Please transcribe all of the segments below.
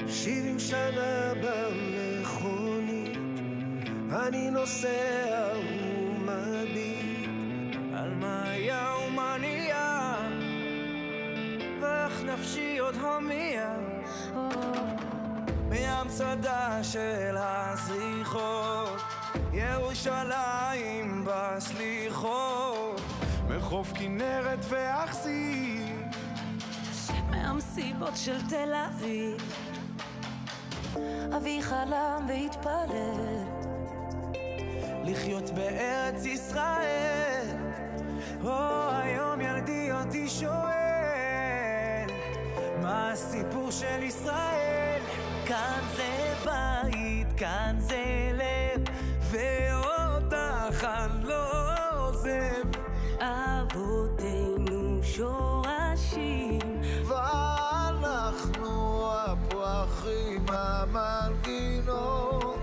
70 שנה במכונית, אני נוסע ומביט על מה היה ומה נהיה, ואיך נפשי עוד הומייה מהמצדה של הזריחות, ירושלים בסליחות, מחוף כנרת ואכסי, מהמסיבות של תל אביב. אבי חלם והתפלל לחיות בארץ ישראל. היום ילדי אותי שואל, מה הסיפור של ישראל? כאן זה בית, כאן זה לב, ואותך אני לא עוזב. אבותינו שורשים, ואנחנו הפרחים המנגינות,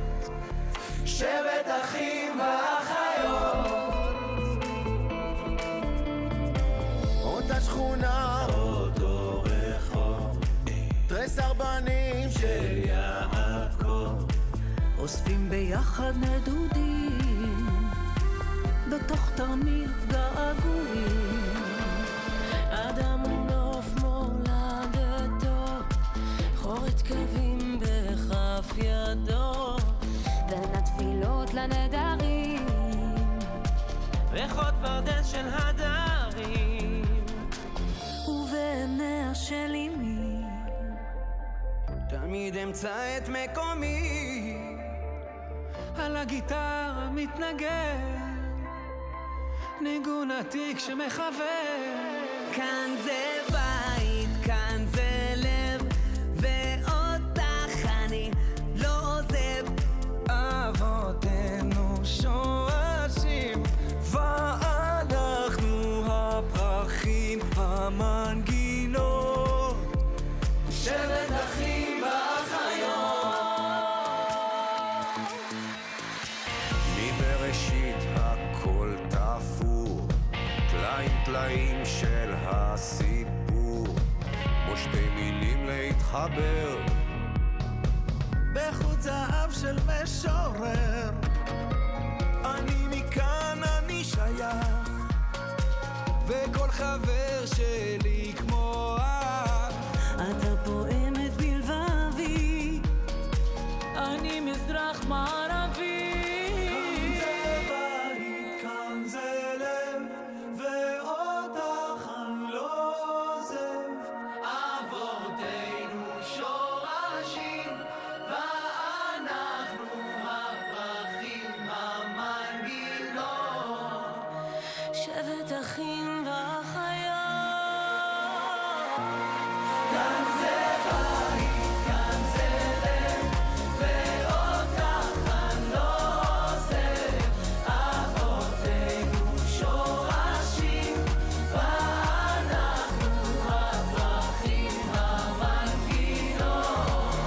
שבט אחים ואחיות. אותה שכונה, אותו רחוב, תרי סרבנים של יעקב, אוספים ביחד נדודים בתוך תרמיל געגועים. אדם הוא נוף מולדתו, חורת קווים בכף ידו, בין התפילות לנדרים, ריחות פרדס של הדרים, ובעיניה של אמי תמיד אמצא את מקומי. על הגיטרה מתנגן ניגון עתיק שמחבר. כאן זה בית, כאן זה לב, ואותך אני לא עוזב. אבותינו שורשים, ואנחנו הפרחים המנגינות, שבט אחים ואחיות. מבראשית הכל תפור, טלאים טלאים של הסיפור, כמו שתי מילים להתחבר בחוט זהב של משורר. אני מכאן, אני שייך, וכל חבר שלי כמו אח. אתה פועמת בלבבי, אני מזרח מערבי. כאן זה בית, כאן זה לב, ואותך אני לא עוזב. אבותינו שורשים, ואנחנו הפרחים המנגינות, שבט אחים ואחיות. כאן זה בית, כאן זה לב, ואותך אני לא עוזב. אבותינו שורשים, ואנחנו הפרחים המנגינות,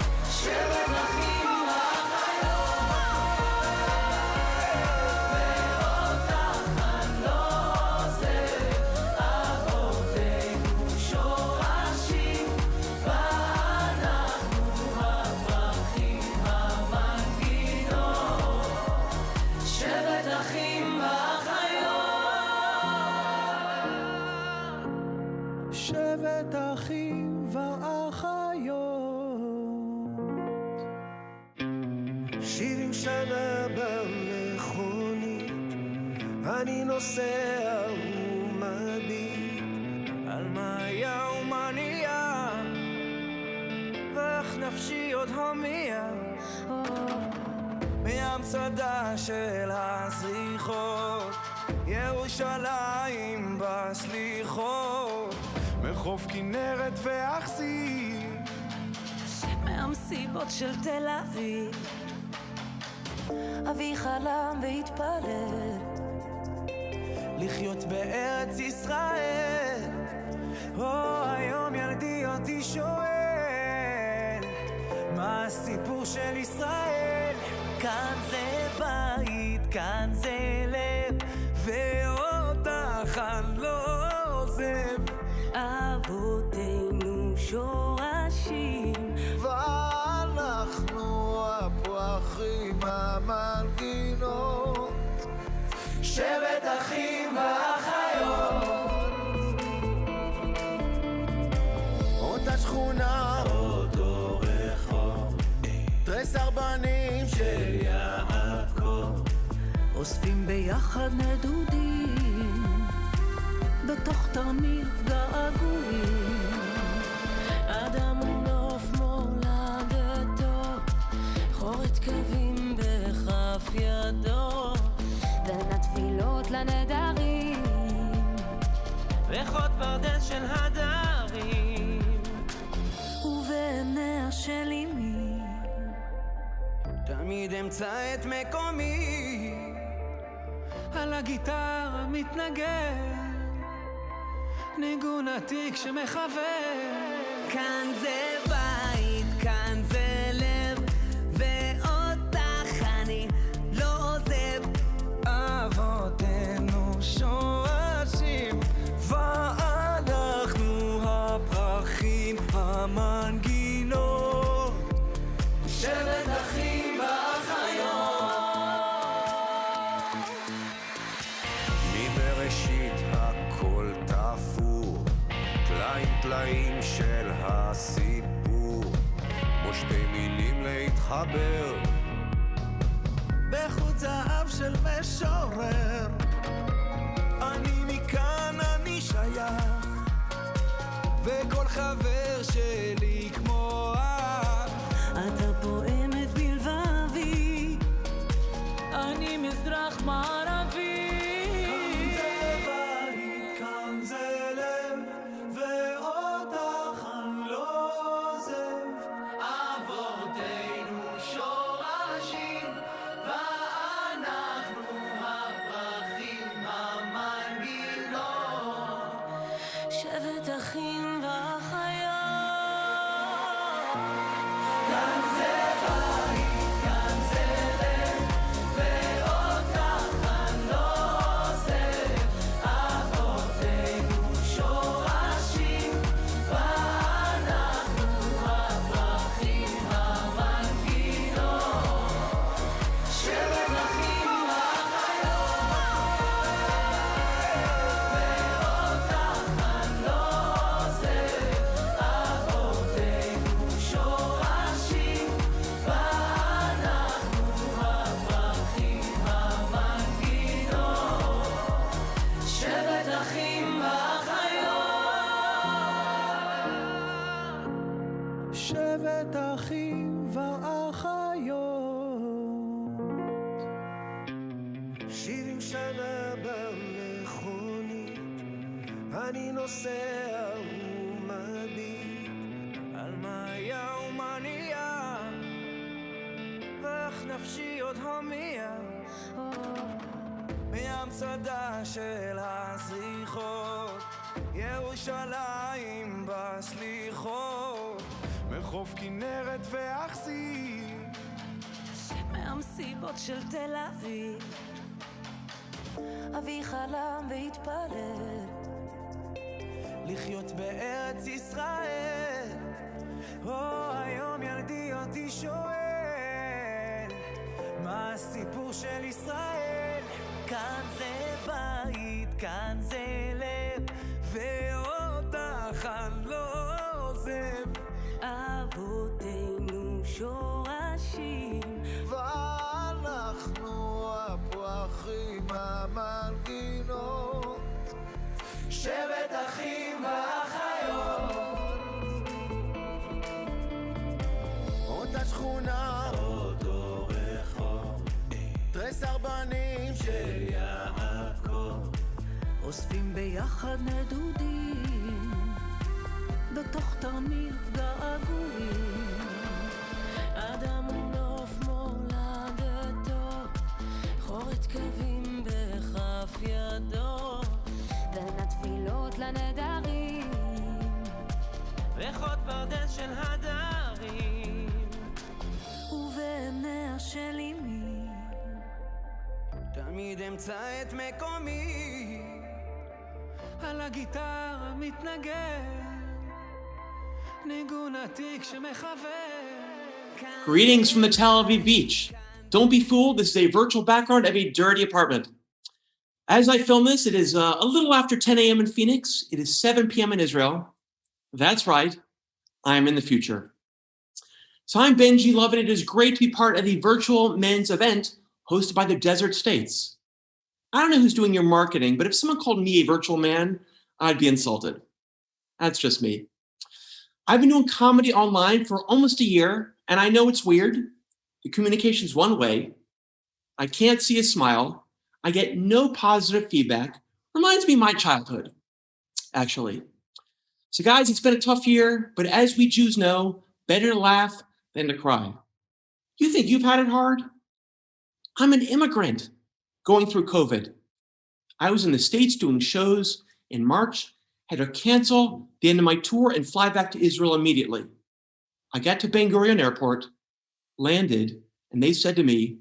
שבט אחים ואחיות. ואותך אני לא עוזב. אבותינו שורשים, ואנחנו הפרחים המנגינות, שבט אחים ואחיות. שבט אחים ואחיות. 70 שנה במכונית, אני נוסע ומביט על מה היה ומה נהיה, ואיך נפשי עוד הומייה מהמצדה של הזריחות, ירושלים בסליחות, מחוף כנרת ואכסי, מהמסיבות של תל אביב. אבי חלם והתפלל לחיות בארץ ישראל. היום ילדי אותי שואל, מה הסיפור של ישראל? כאן זה בית, כאן זה לב, ואותך אני לא עוזב. אבותינו שורשים, שבט אחים ואחיות, אותה שכונה, אותו רחוב, תרי סרבנים של יעקב, אוספים ביחד נדודים בתוך תרמיל געגועים. אדם הוא נוף מולדתו, חורת קווים בכף ידו, בין התפילות לנדרים ריחות פרדס של הדרים, ובעיניה של אמי תמיד אמצא את מקומי. על הגיטרה מתנגן ניגון עתיק שמחבר. כאן זה בית, כאן זה לב, ואותך אני לא עוזב. אבותינו שורשים, ואנחנו הפרחים, המנגינות, שבט אחים ואחיות. מבראשית הכל תפור, טלאים טלאים של הסיפור, כמו שתי מילים להתחבר בחוט זהב של משורר. אני מכאן, אני שייך, וכל חבר שלי כמו אח. אתה פועמת בלבבי, אני מזרח מערבי. כאן זה בית, כאן זה לב, ואותך אני לא עוזב. אבותינו שורשים, ואנחנו הפרחים, המנגינות, שבט אחים ואחיות. כאן זה בית, כאן זה לב, ואותך אני לא עוזב. אבותינו שורשים, ואנחנו הפרחים, המנגינות, שבט אחים ואחיות, ואותך אני לא עוזב. אבותינו שורשים, ואנחנו הפרחים, המנגינות, שבט אחים ואחיות. שבט אחים ואחיות. 70 שנה במכונית, אני נוסע ומביט על מה היה ומה נהיה, ואיך נפשי עוד הומייה מהמצדה של הזריחות, ירושלים בסליחות, מחוף כנרת ואכזיב, מהמסיבות של תל אביב. אבי חלם והתפלל לחיות בארץ ישראל. היום ילדי אותי שואל, מה הסיפור של ישראל? כאן זה בית, כאן זה לב, ואותך אני לא עוזב. אבותינו שורשים, ואנחנו הפרחים, המנגינות, שבט אחים ואחיות, אותה שכונה, אותו רחוב, תרי סרבנים של יעקב, אוספים ביחד נדודים בתוך תרמיל געגועים. אדם הוא נוף מולדתו, חורת קווים בכף ידו, בין התפילות לנדרים ריחות פרדס של הדרים, ובעיניה של אמי תמיד אמצא את מקומי. על הגיטרה מתנגן ניגון עתיק שמחבר. Greetings from the Tel Aviv beach. Don't be fooled, this is a virtual background of a dirty apartment. As I film this, it is a little after 10 a.m. in Phoenix. It is 7 p.m. in Israel. That's right, I'm in the future. So I'm Benji Love, and it is great to be part of the virtual men's event hosted by the Desert States. I don't know who's doing your marketing, but if someone called me a virtual man, I'd be insulted. That's just me. I've been doing comedy online for almost a year, and I know it's weird. The communication's one way. I can't see a smile. I get no positive feedback. Reminds me of my childhood, actually. So guys, it's been a tough year, but as we Jews know, better to laugh than to cry. You think you've had it hard? I'm an immigrant going through COVID. I was in the States doing shows in March, had to cancel the end of my tour and fly back to Israel immediately. I got to Ben Gurion Airport, landed, and they said to me,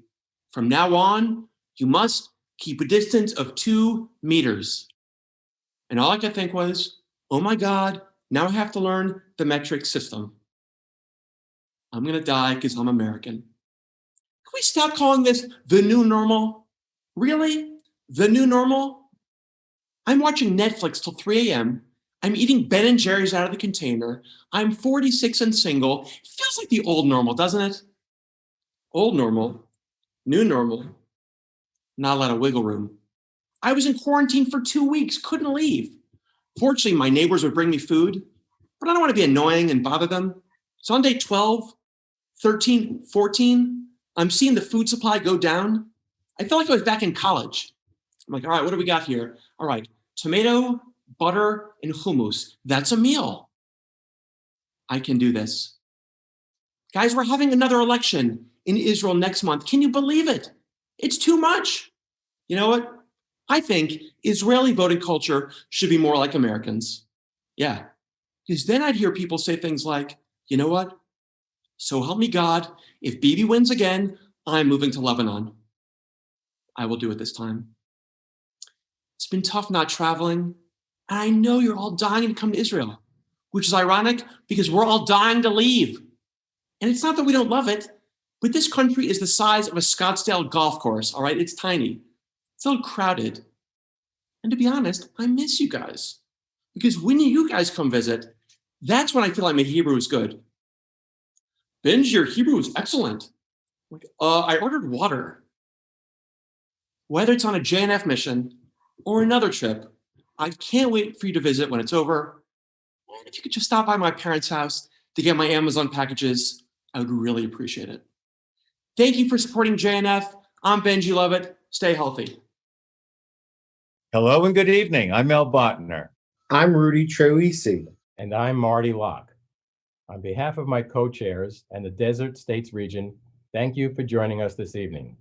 from now on, you must keep a distance of 2 meters. And all I could think was, oh my God, now I have to learn the metric system. I'm gonna die because I'm American. Can we stop calling this the new normal? Really? The new normal? I'm watching Netflix till 3 a.m. I'm eating Ben & Jerry's out of the container. I'm 46 and single. It feels like the old normal, doesn't it? Old normal, new normal, not a lot of wiggle room. I was in quarantine for 2 weeks, couldn't leave. Fortunately, my neighbors would bring me food, but I don't want to be annoying and bother them. So on day 12, 13, 14, I'm seeing the food supply go down. I felt like I was back in college. I'm like, all right, what do we got here? All right, tomato, butter, and hummus. That's a meal. I can do this. Guys, we're having another election in Israel next month. Can you believe it? It's too much. You know what? I think Israeli voting culture should be more like Americans. Yeah, because then I'd hear people say things like, you know what? So help me God, if Bibi wins again, I'm moving to Lebanon. I will do it this time. It's been tough not traveling, and I know you're all dying to come to Israel, which is ironic because we're all dying to leave. And it's not that we don't love it, but this country is the size of a Scottsdale golf course, all right? It's tiny. It's a little crowded. And to be honest, I miss you guys. Because when you guys come visit, that's when I feel like my Hebrew is good. Benji, your Hebrew is excellent. Like, I ordered water. Whether it's on a JNF mission or another trip, I can't wait for you to visit when it's over. And if you could just stop by my parents' house to get my Amazon packages, I would really appreciate it. Thank you for supporting JNF. I'm Benji Lovett. Stay healthy. Hello and good evening. I'm Bob Diener. I'm Rudy Troisi. And I'm Marty Locke. On behalf of my co-chairs and the Desert States region, thank you for joining us this evening.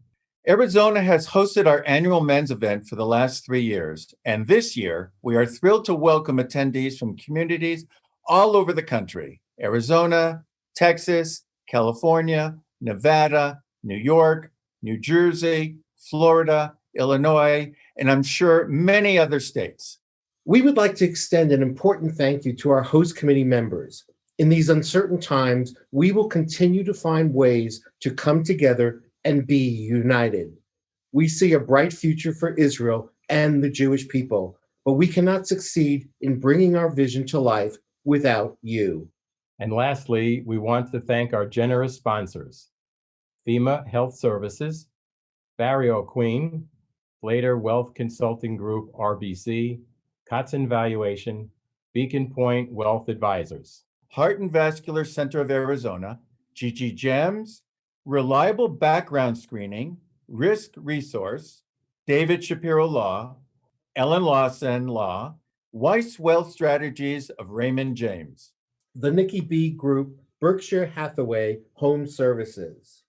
Arizona has hosted our annual men's event for the last 3 years, and this year we are thrilled to welcome attendees from communities all over the country: Arizona, Texas, California, Nevada, New York, New Jersey, Florida, Illinois, and I'm sure many other states. We would like to extend an important thank you to our host committee members. In these uncertain times, we will continue to find ways to come together and be united. We see a bright future for Israel and the Jewish people, but we cannot succeed in bringing our vision to life without you. And lastly, we want to thank our generous sponsors: FEMA Health Services, Barrio Queen, Blader Wealth Consulting Group, RBC, Kotzen Valuation, Beacon Point Wealth Advisors, Heart and Vascular Center of Arizona, Gigi Gems, Reliable Background Screening, Risk Resource, David Shapiro Law, Ellen Lawson Law, Weiss Wealth Strategies of Raymond James, The Nikki B Group, Berkshire Hathaway Home Services,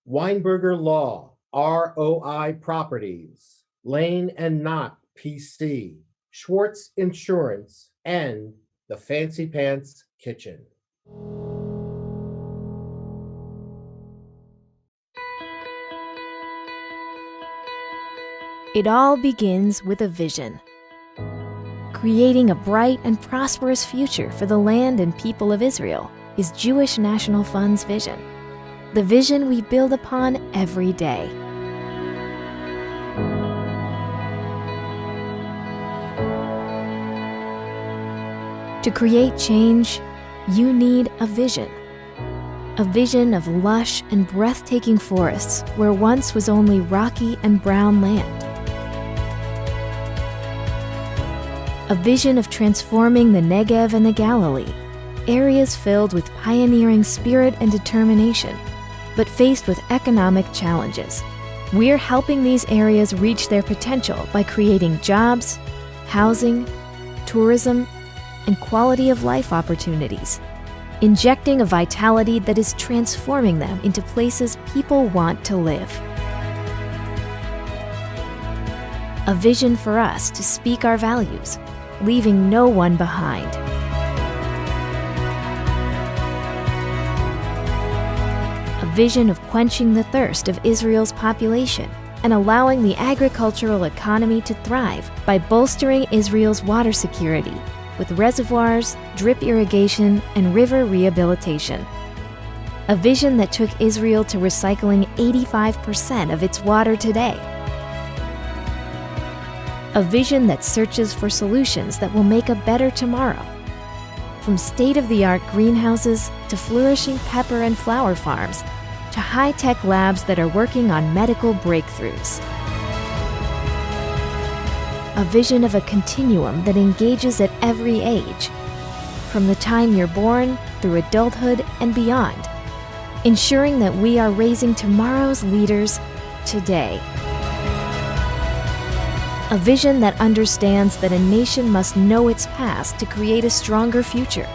Weinberger Law, ROI Properties, Lane and Knott PC, Schwartz Insurance, and the Fancy Pants Kitchen. It all begins with a vision. Creating a bright and prosperous future for the land and people of Israel is Jewish National Fund's vision. The vision we build upon every day. To create change, you need a vision. A vision of lush and breathtaking forests where once was only rocky and brown land. A vision of transforming the Negev and the Galilee, areas filled with pioneering spirit and determination, but faced with economic challenges. We're helping these areas reach their potential by creating jobs, housing, tourism, and quality of life opportunities, injecting a vitality that is transforming them into places people want to live. A vision for us to speak our values, leaving no one behind. A vision of quenching the thirst of Israel's population and allowing the agricultural economy to thrive by bolstering Israel's water security with reservoirs, drip irrigation, and river rehabilitation. A vision that took Israel to recycling 85% of its water today. A vision that searches for solutions that will make a better tomorrow. From state-of-the-art greenhouses to flourishing pepper and flower farms to high-tech labs that are working on medical breakthroughs. A vision of a continuum that engages at every age, from the time you're born through adulthood and beyond, ensuring that we are raising tomorrow's leaders today. A vision that understands that a nation must know its past to create a stronger future,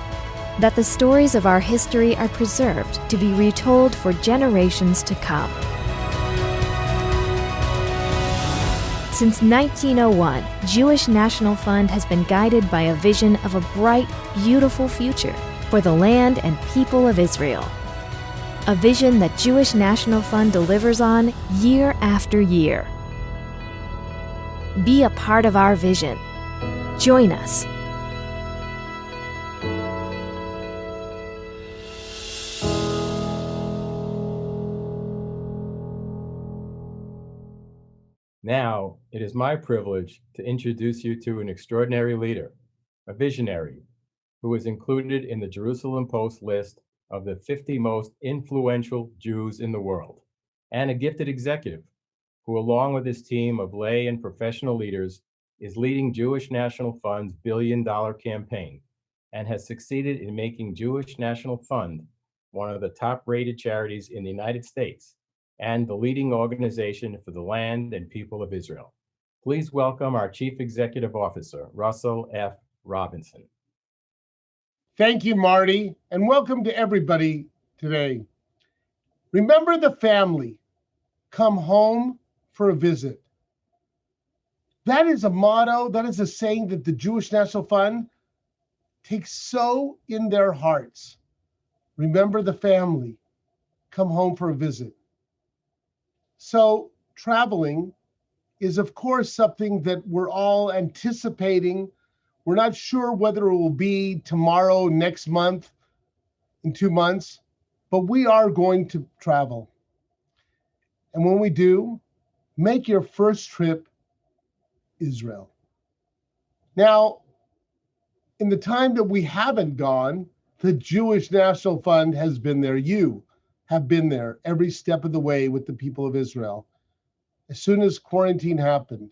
that the stories of our history are preserved to be retold for generations to come. Since 1901, Jewish National Fund has been guided by a vision of a bright, beautiful future for the land and people of Israel. A vision that Jewish National Fund delivers on year after year. Be a part of our vision. Join us. Now, it is my privilege to introduce you to an extraordinary leader, a visionary, who is included in the Jerusalem Post list of the 50 most influential Jews in the world, and a gifted executive, who along with his team of lay and professional leaders is leading Jewish National Fund's billion-dollar campaign and has succeeded in making Jewish National Fund one of the top-rated charities in the United States and the leading organization for the land and people of Israel. Please welcome our Chief Executive Officer, Russell F. Robinson. Thank you, Marty, and welcome to everybody today. Remember the family. Come home for a visit. That is a motto, that is a saying that the Jewish National Fund takes so in their hearts. Remember the family. Come home for a visit. So traveling is, of course, something that we're all anticipating. We're not sure whether it will be tomorrow, next month, in 2 months, but we are going to travel. And when we do, make your first trip Israel. Now, in the time that we haven't gone, the Jewish National Fund has been there. You have been there every step of the way with the people of Israel. As soon as quarantine happened,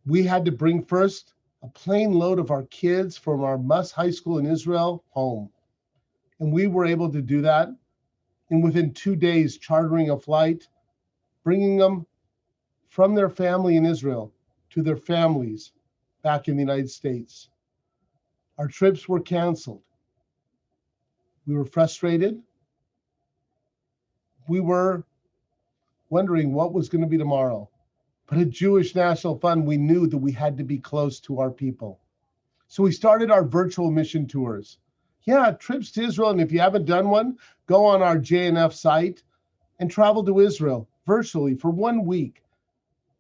we had to bring first a plane load of our kids from our Mus High School in Israel home. And we were able to do that. And within 2 days, chartering a flight, bringing them from their family in Israel to their families back in the United States. Our trips were canceled. We were frustrated. We were wondering what was going to be tomorrow. But at Jewish National Fund, we knew that we had to be close to our people. So we started our virtual mission tours. Yeah, trips to Israel. And if you haven't done one, go on our JNF site and travel to Israel virtually for 1 week.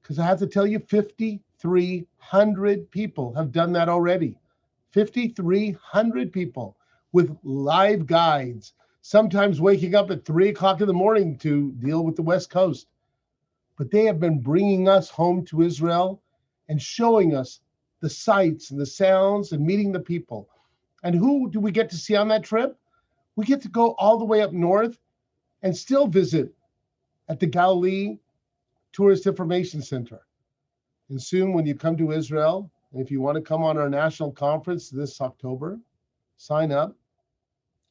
Because I have to tell you, 5,300 people have done that already. 5,300 people with live guides, sometimes waking up at 3 o'clock in the morning to deal with the West Coast. But they have been bringing us home to Israel and showing us the sights and the sounds and meeting the people. And who do we get to see on that trip? We get to go all the way up north and still visit at the Galilee Tourist Information Center. And soon when you come to Israel, and if you want to come on our national conference this October, sign up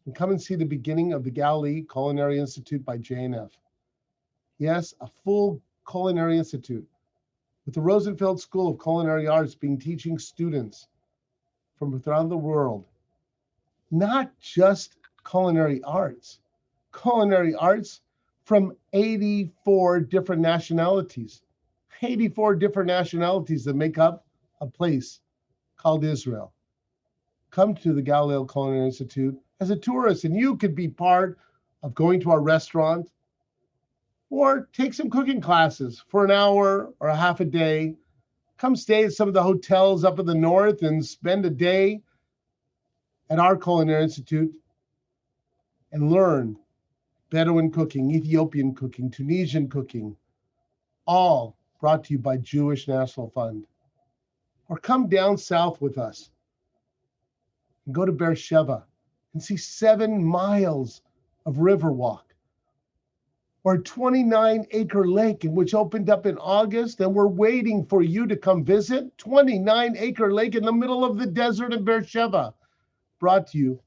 and come and see the beginning of the Galilee Culinary Institute by JNF. Yes, a full culinary institute with the Rosenfeld School of Culinary Arts teaching students from around the world, not just culinary arts from 84 different nationalities. 84 different nationalities that make up a place called Israel. Come to the Galileo Culinary Institute as a tourist, and you could be part of going to our restaurant or take some cooking classes for an hour or a half a day. Come stay at some of the hotels up in the north and spend a day at our Culinary Institute and learn Bedouin cooking, Ethiopian cooking, Tunisian cooking, all brought to you by Jewish National Fund. Or come down south with us and go to Beersheba and see 7 miles of Riverwalk, or a 29-acre lake which opened up in August, and we're waiting for you to come visit. 29-acre lake in the middle of the desert in Beersheba, brought to you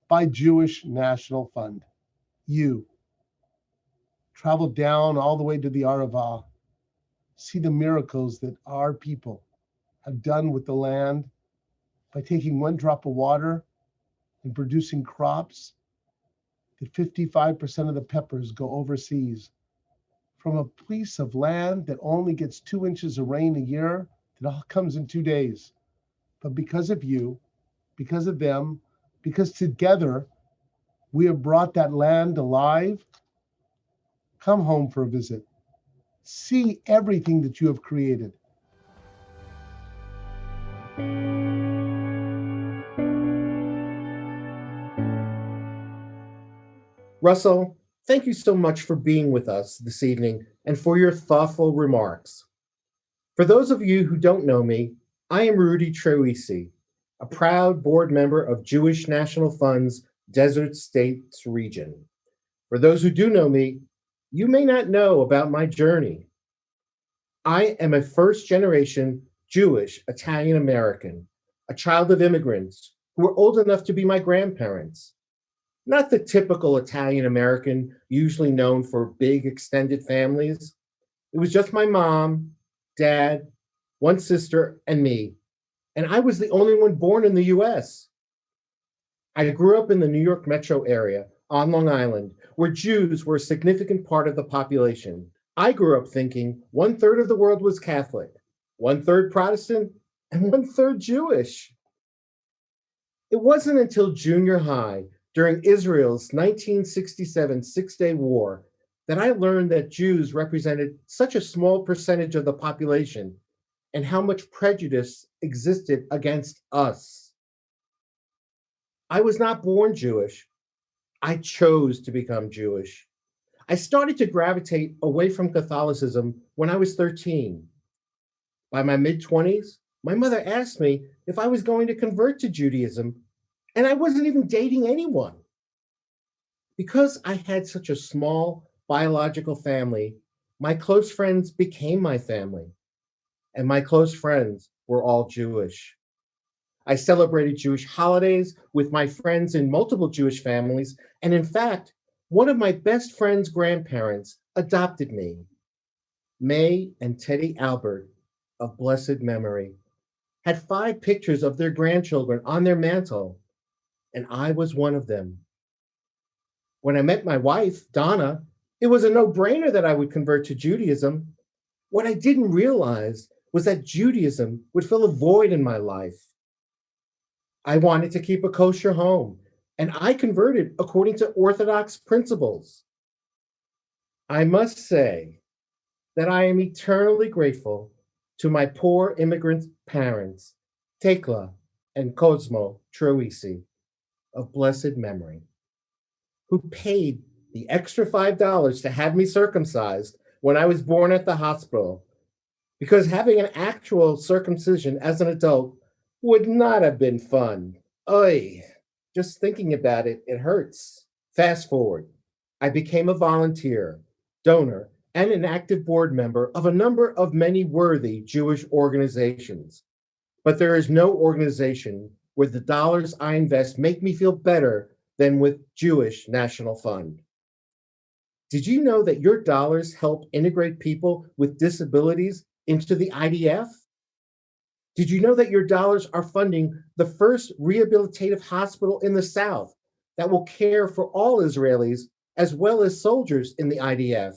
by Jewish National Fund. You travel down all the way to the Arava, see the miracles that our people have done with the land by taking 1 drop of water and producing crops that 55% of the peppers go overseas. From a piece of land that only gets 2 inches of rain a year, it all comes in 2 days. But because of you, because of them, because together we have brought that land alive, come home for a visit. See everything that you have created. Russell, thank you so much for being with us this evening and for your thoughtful remarks. For those of you who don't know me, I am Rudy Troisi, a proud board member of Jewish National Fund's Desert States region. For those who do know me, you may not know about my journey. I am a first-generation Jewish Italian American, a child of immigrants who were old enough to be my grandparents. Not the typical Italian American, usually known for big extended families. It was just my mom, dad, 1 sister, and me. And I was the only one born in the US. I grew up in the New York metro area on Long Island, where Jews were a significant part of the population. I grew up thinking 1/3 of the world was Catholic, 1/3 Protestant, and 1/3 Jewish. It wasn't until junior high, during Israel's 1967 Six-Day War, that I learned that Jews represented such a small percentage of the population and how much prejudice existed against us. I was not born Jewish. I chose to become Jewish. I started to gravitate away from Catholicism when I was 13. By my mid-20s, my mother asked me if I was going to convert to Judaism, and I wasn't even dating anyone. Because I had such a small biological family, my close friends became my family, and my close friends were all Jewish. I celebrated Jewish holidays with my friends in multiple Jewish families, and in fact, one of my best friend's grandparents adopted me. May and Teddy Albert, of blessed memory, had 5 pictures of their grandchildren on their mantle, and I was one of them. When I met my wife, Donna, it was a no-brainer that I would convert to Judaism. What I didn't realize was that Judaism would fill a void in my life. I wanted to keep a kosher home, and I converted according to Orthodox principles. I must say that I am eternally grateful to my poor immigrant parents, Tekla and Cosmo Troisi, of blessed memory, who paid the extra $5 to have me circumcised when I was born at the hospital, because having an actual circumcision as an adult would not have been fun. Oy. Just thinking about it, it hurts. Fast forward. I became a volunteer, donor, and an active board member of a number of many worthy Jewish organizations. But there is no organization where the dollars I invest make me feel better than with Jewish National Fund. Did you know that your dollars help integrate people with disabilities into the IDF? Did you know that your dollars are funding the first rehabilitative hospital in the South that will care for all Israelis as well as soldiers in the IDF?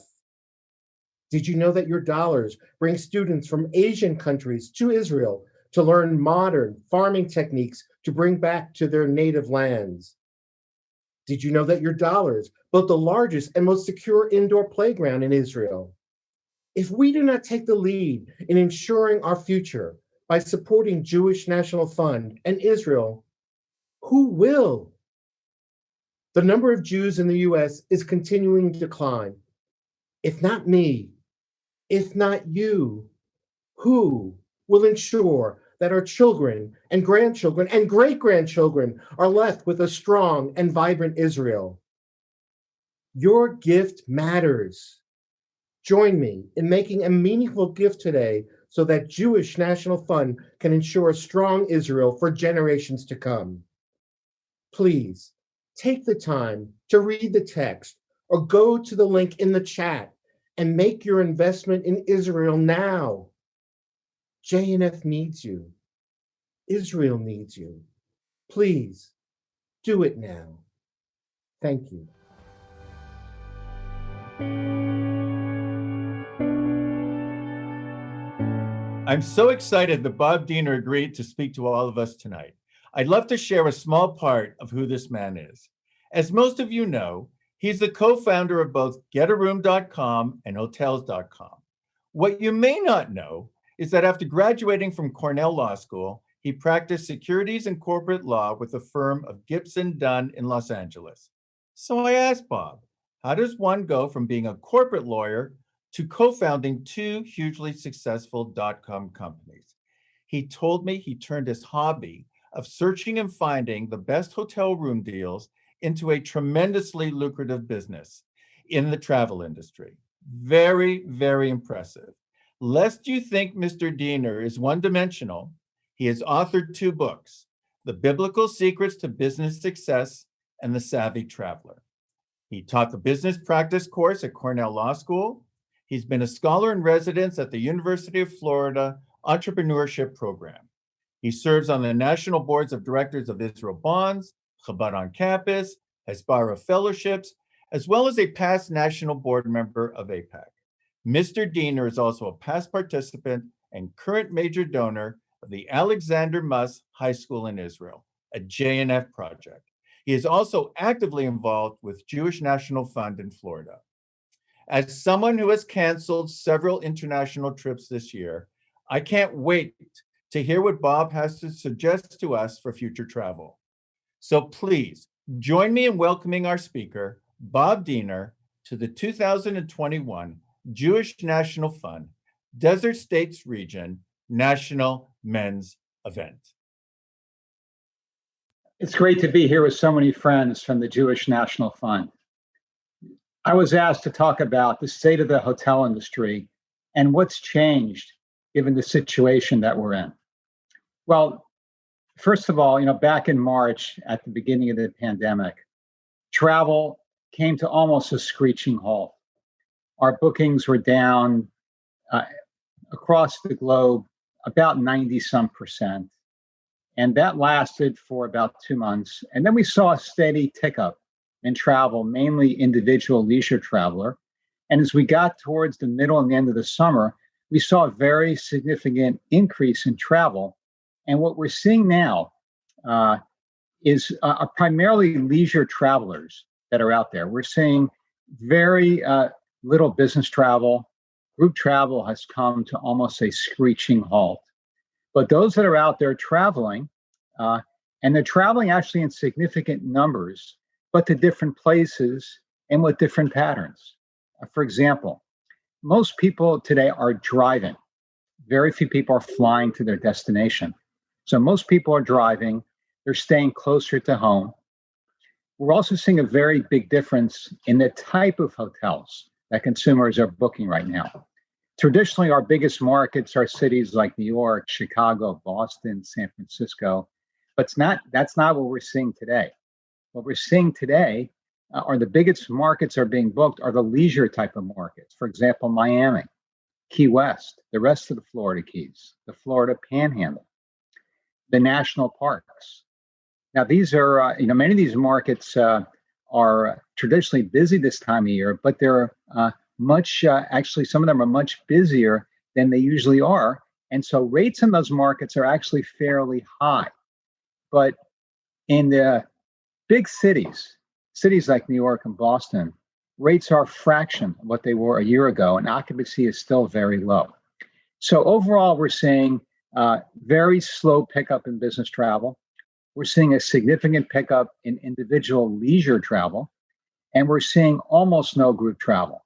Did you know that your dollars bring students from Asian countries to Israel to learn modern farming techniques to bring back to their native lands? Did you know that your dollars built the largest and most secure indoor playground in Israel? If we do not take the lead in ensuring our future by supporting Jewish National Fund and Israel, who will? The number of Jews in the US is continuing to decline. If not me, if not you, who will ensure that our children and grandchildren and great-grandchildren are left with a strong and vibrant Israel? Your gift matters. Join me in making a meaningful gift today so that Jewish National Fund can ensure a strong Israel for generations to come. Please take the time to read the text or go to the link in the chat and make your investment in Israel now. JNF needs you. Israel needs you. Please do it now. Thank you. I'm so excited that Bob Diener agreed to speak to all of us tonight. I'd love to share a small part of who this man is. As most of you know, he's the co-founder of both getaroom.com and hotels.com. What you may not know is that after graduating from Cornell Law School, he practiced securities and corporate law with the firm of Gibson Dunn in Los Angeles. So I asked Bob, how does one go from being a corporate lawyer to co-founding two hugely successful dot-com companies? He told me he turned his hobby of searching and finding the best hotel room deals into a tremendously lucrative business in the travel industry. Very, very impressive. Lest you think Mr. Diener is one-dimensional, he has authored two books, The Biblical Secrets to Business Success and The Savvy Traveler. He taught the business practice course at Cornell Law School. He's been a scholar in residence at the University of Florida Entrepreneurship Program. He serves on the national boards of directors of Israel Bonds, Chabad on Campus, Hesbara Fellowships, as well as a past national board member of APAC. Mr. Diener is also a past participant and current major donor of the Alexander Muss High School in Israel, a JNF project. He is also actively involved with Jewish National Fund in Florida. As someone who has canceled several international trips this year, I can't wait to hear what Bob has to suggest to us for future travel. So please join me in welcoming our speaker, Bob Diener, to the 2021 Jewish National Fund Desert States Region National Men's Event. It's great to be here with so many friends from the Jewish National Fund. I was asked to talk about the state of the hotel industry and what's changed given the situation that we're in. Well, first of all, back in March at the beginning of the pandemic, travel came to almost a screeching halt. Our bookings were down across the globe about 90-some%. And that lasted for about 2 months. And then we saw a steady tick up in travel, mainly individual leisure traveler. And as we got towards the middle and the end of the summer, we saw a very significant increase in travel. And what we're seeing now is primarily leisure travelers that are out there. We're seeing very little business travel. Group travel has come to almost a screeching halt. But those that are out there traveling, and they're traveling actually in significant numbers, but to different places and with different patterns. For example, most people today are driving. Very few people are flying to their destination. So most people are driving. They're staying closer to home. We're also seeing a very big difference in the type of hotels that consumers are booking right now. Traditionally, our biggest markets are cities like New York, Chicago, Boston, San Francisco, but that's not what we're seeing today. What we're seeing today are the biggest markets are being booked are the leisure type of markets. For example, Miami, Key West, the rest of the Florida Keys, the Florida Panhandle, the national parks. Now, these are, many of these markets are traditionally busy this time of year, but they're actually, some of them are much busier than they usually are. And so rates in those markets are actually fairly high. But in the big cities like New York and Boston, rates are a fraction of what they were a year ago, and occupancy is still very low. So overall, we're seeing very slow pickup in business travel. We're seeing a significant pickup in individual leisure travel, and we're seeing almost no group travel.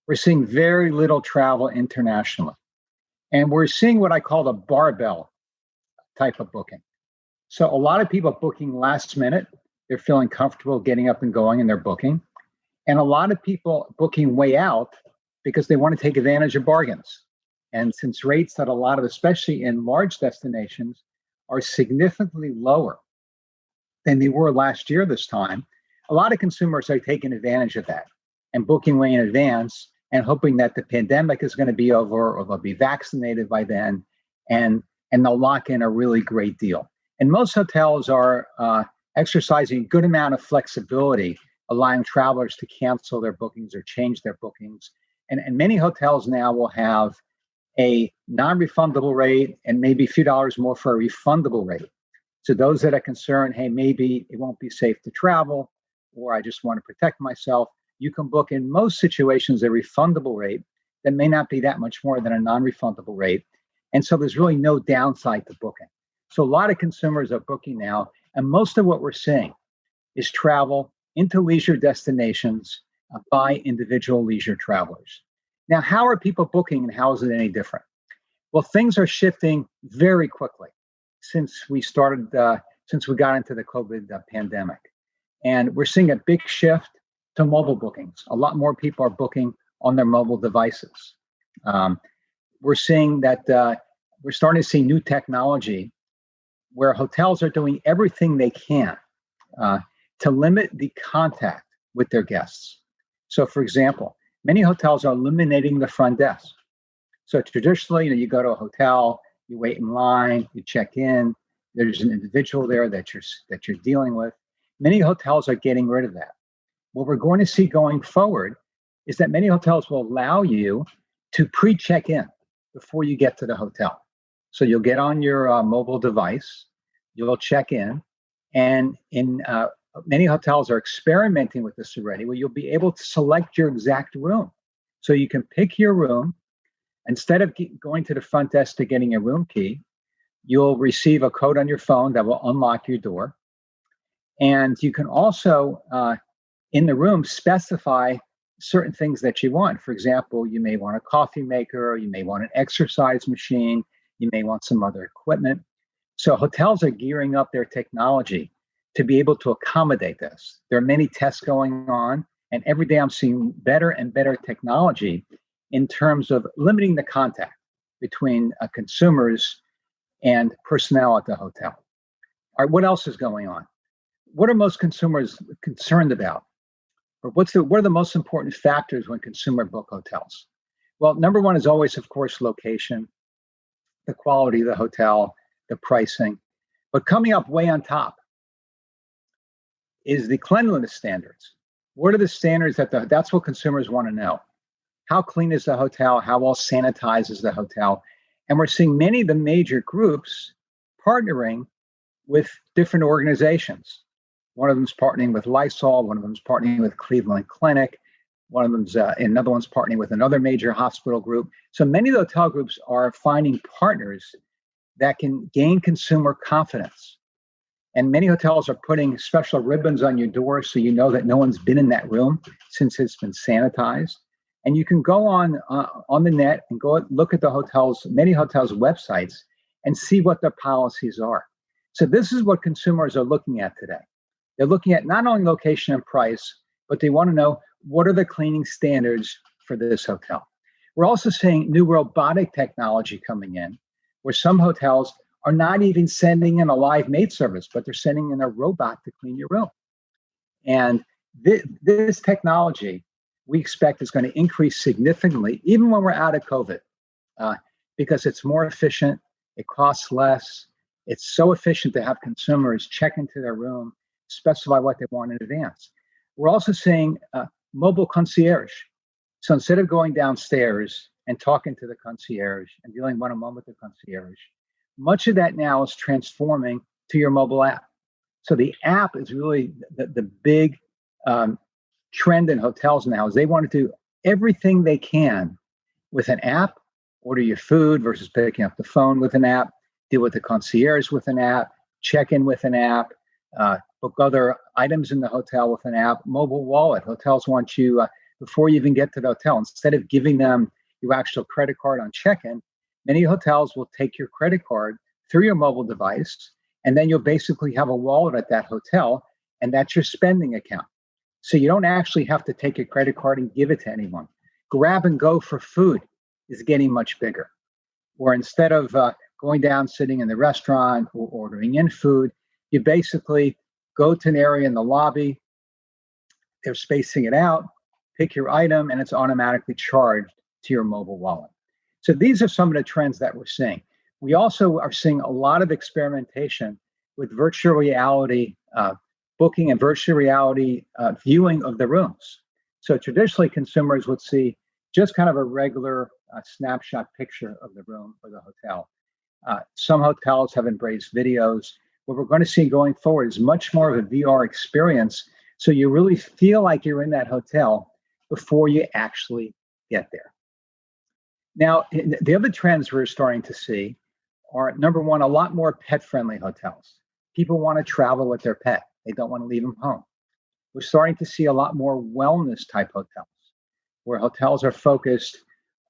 We're seeing very little travel internationally. And we're seeing what I call the barbell type of booking. So a lot of people booking last minute. They're feeling comfortable getting up and going, and they're booking. And a lot of people booking way out because they want to take advantage of bargains. And since rates at a lot of, especially in large destinations, are significantly lower than they were last year this time, a lot of consumers are taking advantage of that and booking way in advance and hoping that the pandemic is going to be over or they'll be vaccinated by then, and they'll lock in a really great deal. And most hotels are exercising a good amount of flexibility, allowing travelers to cancel their bookings or change their bookings. And many hotels now will have a non-refundable rate and maybe a few dollars more for a refundable rate. So those that are concerned, hey, maybe it won't be safe to travel, or I just want to protect myself, you can book in most situations a refundable rate that may not be that much more than a non-refundable rate. And so there's really no downside to booking. So a lot of consumers are booking now, and most of what we're seeing is travel into leisure destinations by individual leisure travelers. Now, how are people booking, and how is it any different? Well, things are shifting very quickly since we got into the COVID pandemic. And we're seeing a big shift to mobile bookings. A lot more people are booking on their mobile devices. We're seeing that we're starting to see new technology where hotels are doing everything they can to limit the contact with their guests. So, for example, many hotels are eliminating the front desk. So traditionally, you go to a hotel, you wait in line, you check in, there's an individual there that you're dealing with. Many hotels are getting rid of that. What we're going to see going forward is that many hotels will allow you to pre-check in before you get to the hotel. So you'll get on your mobile device, you'll check in, and in many hotels are experimenting with this already, where you'll be able to select your exact room. So you can pick your room. Instead of going to the front desk to getting a room key, you'll receive a code on your phone that will unlock your door. And you can also, in the room, specify certain things that you want. For example, you may want a coffee maker, you may want an exercise machine, you may want some other equipment. So hotels are gearing up their technology to be able to accommodate this. There are many tests going on, and every day I'm seeing better and better technology in terms of limiting the contact between consumers and personnel at the hotel. All right, what else is going on? What are most consumers concerned about? Or what are the most important factors when consumers book hotels? Well, number one is always, of course, location, the quality of the hotel, the pricing. But coming up way on top is the cleanliness standards. What are the standards that's what consumers want to know? How clean is the hotel? How well sanitized is the hotel? And we're seeing many of the major groups partnering with different organizations. One of them's partnering with Lysol, one of them's partnering with Cleveland Clinic, another one's partnering with another major hospital group. So many of the hotel groups are finding partners that can gain consumer confidence. And many hotels are putting special ribbons on your door so you know that no one's been in that room since it's been sanitized. And you can go on the net and go look at many hotels' websites and see what their policies are. So this is what consumers are looking at today. They're looking at not only location and price, but they want to know what are the cleaning standards for this hotel. We're also seeing new robotic technology coming in, where some hotels are not even sending in a live maid service, but they're sending in a robot to clean your room. And this technology, we expect, is going to increase significantly, even when we're out of COVID, because it's more efficient, it costs less, it's so efficient to have consumers check into their room, specify what they want in advance. We're also seeing mobile concierge. So instead of going downstairs and talking to the concierge and dealing one-on-one with the concierge, much of that now is transforming to your mobile app. So the app is really the big trend in hotels now, is they want to do everything they can with an app. Order your food versus picking up the phone with an app, deal with the concierge with an app, check in with an app, book other items in the hotel with an app, mobile wallet. Hotels want you, before you even get to the hotel, instead of giving them your actual credit card on check-in, many hotels will take your credit card through your mobile device, and then you'll basically have a wallet at that hotel, and that's your spending account. So you don't actually have to take your credit card and give it to anyone. Grab and go for food is getting much bigger, where instead of going down, sitting in the restaurant or ordering in food, you basically go to an area in the lobby, they're spacing it out, pick your item, and it's automatically charged to your mobile wallet. So these are some of the trends that we're seeing. We also are seeing a lot of experimentation with virtual reality booking and virtual reality viewing of the rooms. So traditionally, consumers would see just kind of a regular snapshot picture of the room or the hotel. Some hotels have embraced videos. What we're going to see going forward is much more of a VR experience, so you really feel like you're in that hotel before you actually get there. Now, the other trends we're starting to see are, number one, a lot more pet-friendly hotels. People want to travel with their pet. They don't want to leave them home. We're starting to see a lot more wellness-type hotels, where hotels are focused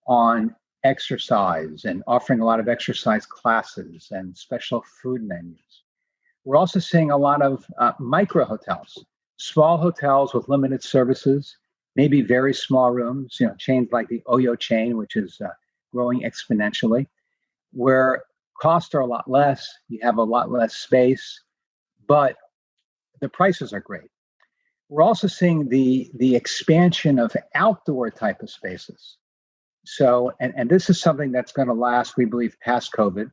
on exercise and offering a lot of exercise classes and special food menus. We're also seeing a lot of micro hotels, small hotels with limited services, maybe very small rooms, chains like the Oyo chain, which is growing exponentially, where costs are a lot less, you have a lot less space, but the prices are great. We're also seeing the expansion of outdoor type of spaces. So, and this is something that's going to last, we believe, past COVID,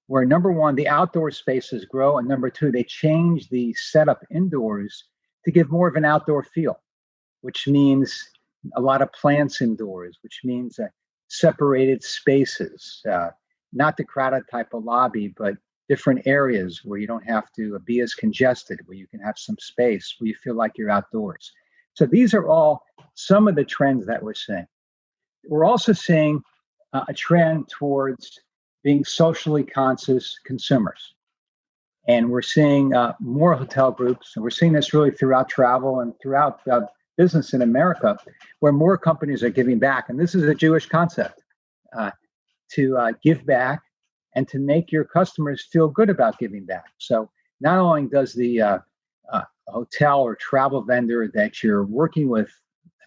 where number one, the outdoor spaces grow, and number two, they change the setup indoors to give more of an outdoor feel, which means a lot of plants indoors, which means separated spaces, not the crowded type of lobby, but different areas where you don't have to be as congested, where you can have some space, where you feel like you're outdoors. So these are all some of the trends that we're seeing. We're also seeing a trend towards being socially conscious consumers. And we're seeing more hotel groups, and we're seeing this really throughout travel and throughout business in America, where more companies are giving back. And this is a Jewish concept, to give back and to make your customers feel good about giving back. So not only does the hotel or travel vendor that you're working with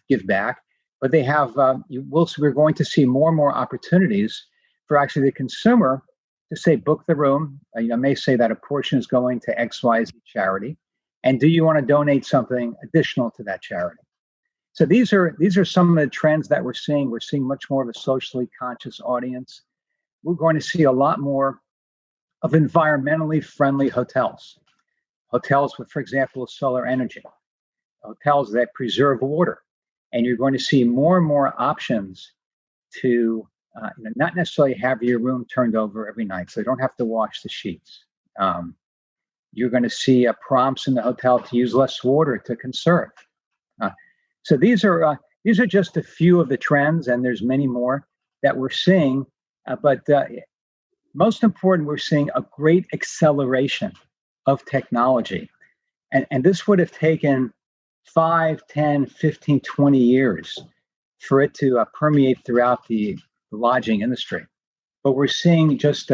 give back, but they have, we're going to see more and more opportunities for actually the consumer to say, book the room. I may say that a portion is going to XYZ charity. And do you want to donate something additional to that charity? So these are some of the trends that we're seeing. We're seeing much more of a socially conscious audience. We're going to see a lot more of environmentally friendly hotels. Hotels with, for example, solar energy. Hotels that preserve water. And you're going to see more and more options to not necessarily have your room turned over every night, so you don't have to wash the sheets. You're going to see prompts in the hotel to use less water to conserve. So these are just a few of the trends, and there's many more that we're seeing. But most important, we're seeing a great acceleration of technology. And this would have taken 5, 10, 15, 20 years for it to permeate throughout the lodging industry. But we're seeing just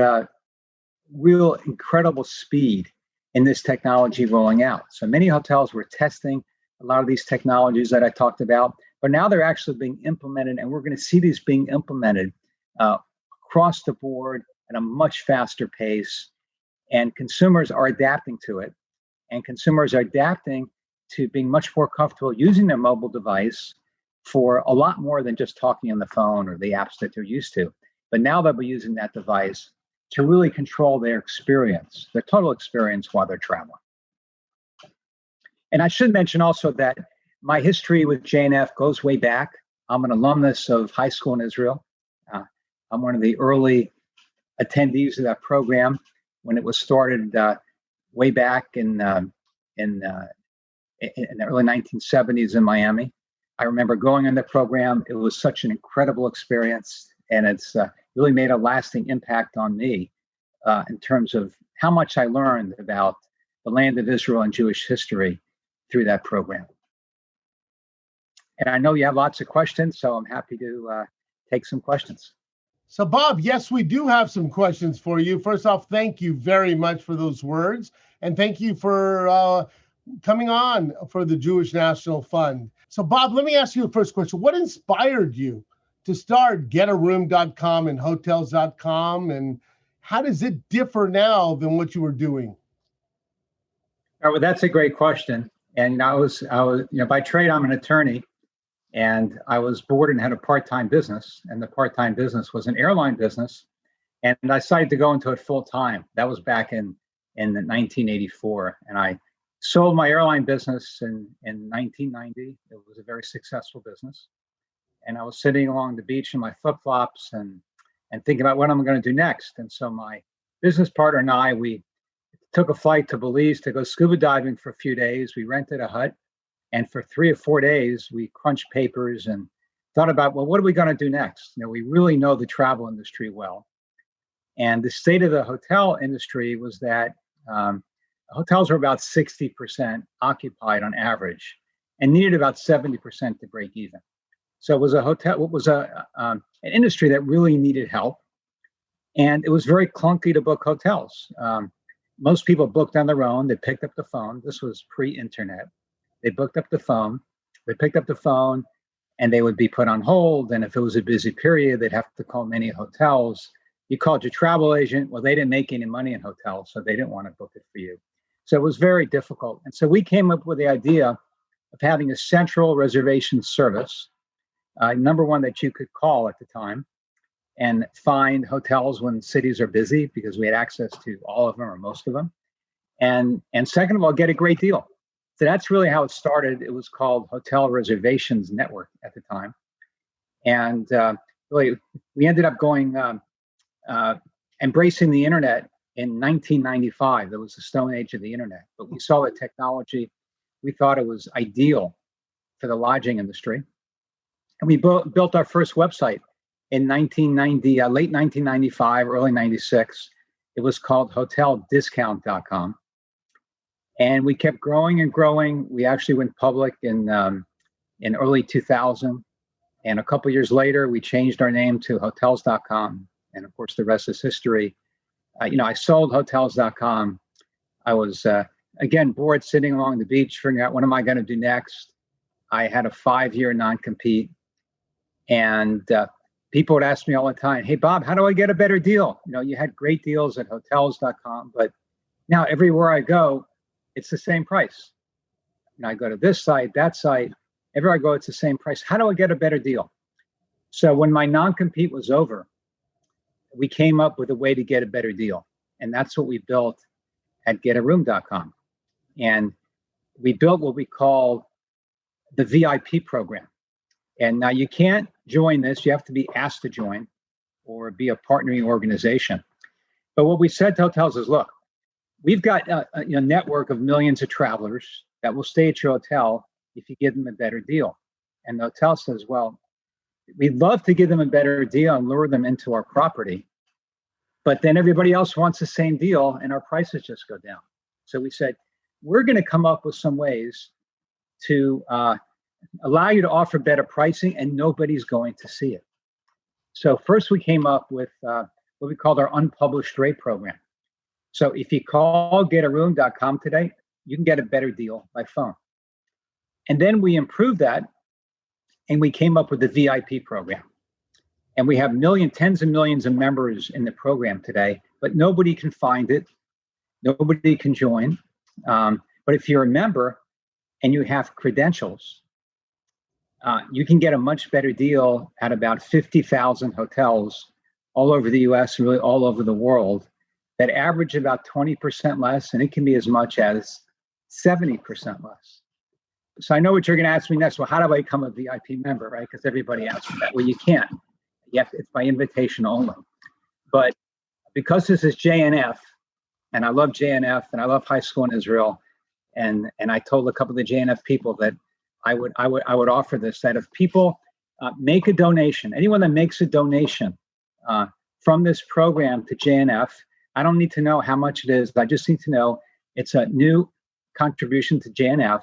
real incredible speed in this technology rolling out. So many hotels were testing a lot of these technologies that I talked about, but now they're actually being implemented, and we're going to see these being implemented across the board at a much faster pace. And consumers are adapting to it, and consumers are adapting to being much more comfortable using their mobile device for a lot more than just talking on the phone or the apps that they're used to. But now they'll be using that device to really control their experience, their total experience while they're traveling. And I should mention also that my history with JNF goes way back. I'm an alumnus of high school in Israel. I'm one of the early attendees of that program when it was started way back in the early 1970s in Miami. I remember going in the program. It was such an incredible experience, and it's really made a lasting impact on me in terms of how much I learned about the land of Israel and Jewish history through that program. And I know you have lots of questions, so I'm happy to take some questions. So, Bob, yes, we do have some questions for you. First off, thank you very much for those words. And thank you for coming on for the Jewish National Fund. So, Bob, let me ask you the first question. What inspired you to start getaroom.com and hotels.com? And how does it differ now than what you were doing? Well, that's a great question. And I was, by trade, I'm an attorney. And I was bored and had a part-time business, and the part-time business was an airline business, and I decided to go into it full-time. That was back in 1984, and I sold my airline business in 1990. It was a very successful business, and I was sitting along the beach in my flip-flops and thinking about what I'm going to do next. And so my business partner and I, we took a flight to Belize to go scuba diving for a few days. We rented a hut. And for 3 or 4 days, we crunched papers and thought about, well, what are we going to do next? We really know the travel industry well. And the state of the hotel industry was that hotels were about 60% occupied on average and needed about 70% to break even. So it was an industry that really needed help. And it was very clunky to book hotels. Most people booked on their own. They picked up the phone. This was pre-internet. They picked up the phone, and they would be put on hold. And if it was a busy period, they'd have to call many hotels. You called your travel agent. Well, they didn't make any money in hotels, so they didn't want to book it for you. So it was very difficult. And so we came up with the idea of having a central reservation service, number one that you could call at the time and find hotels when cities are busy, because we had access to all of them or most of them. And second of all, get a great deal. So that's really how it started. It was called Hotel Reservations Network at the time. And really, we ended up going, embracing the internet in 1995. There was the stone age of the internet. But we saw the technology. We thought it was ideal for the lodging industry. And we built our first website in 1990, late 1995, early 96. It was called hoteldiscount.com. And we kept growing and growing. We actually went public in early 2000. And a couple years later, we changed our name to hotels.com. And of course, the rest is history. I sold hotels.com. I was, again, bored sitting along the beach, figuring out what am I going to do next. I had a 5-year non-compete. And people would ask me all the time, hey, Bob, how do I get a better deal? You had great deals at hotels.com, but now everywhere I go, it's the same price. I go to this site, that site, everywhere I go, it's the same price. How do I get a better deal? So when my non-compete was over, we came up with a way to get a better deal. And that's what we built at getaroom.com. And we built what we call the VIP program. And now you can't join this. You have to be asked to join or be a partnering organization. But what we said to hotels is, look, we've got a network of millions of travelers that will stay at your hotel if you give them a better deal. And the hotel says, well, we'd love to give them a better deal and lure them into our property, but then everybody else wants the same deal and our prices just go down. So we said, we're going to come up with some ways to allow you to offer better pricing, and nobody's going to see it. So first we came up with what we called our unpublished rate program. So if you call getaroom.com today, you can get a better deal by phone. And then we improved that and we came up with the VIP program. And we have tens of millions of members in the program today, but nobody can find it. Nobody can join. But if you're a member and you have credentials, you can get a much better deal at about 50,000 hotels all over the US, really all over the world, that average about 20% less, and it can be as much as 70% less. So I know what you're going to ask me next. Well, how do I become a VIP member, right? Because everybody asks me that. Well, you can't. It's by invitation only. But because this is JNF, and I love JNF, and I love high school in Israel, and I told a couple of the JNF people that I would offer this, that if people make a donation, anyone that makes a donation from this program to JNF, I don't need to know how much it is. I just need to know it's a new contribution to JNF.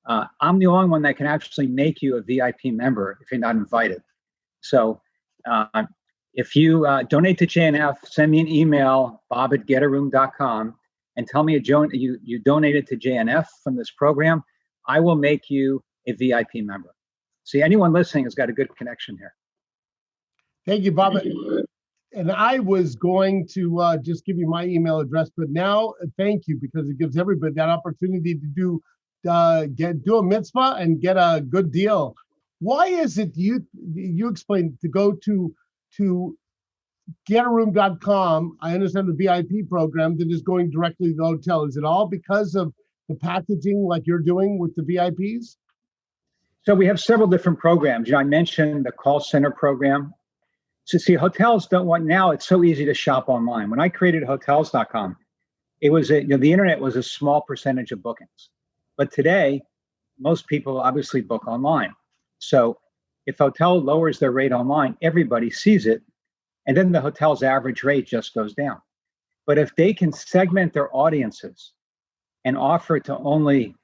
I'm the only one that can actually make you a VIP member if you're not invited. So if you donate to JNF, send me an email, bob@getaroom.com, and tell me you donated to JNF from this program. I will make you a VIP member. See, anyone listening has got a good connection here. Thank you, Bob. And I was going to just give you my email address, but now thank you, because it gives everybody that opportunity to do a mitzvah and get a good deal. Why is it you explained to go to getaroom.com? I understand the VIP program that is going directly to the hotel. Is it all because of the packaging like you're doing with the VIPs? So we have several different programs. I mentioned the call center program. So see, hotels don't want, now it's so easy to shop online. When I created hotels.com, it was the internet was a small percentage of bookings. But today, most people obviously book online. So if a hotel lowers their rate online, everybody sees it, and then the hotel's average rate just goes down. But if they can segment their audiences and offer to only,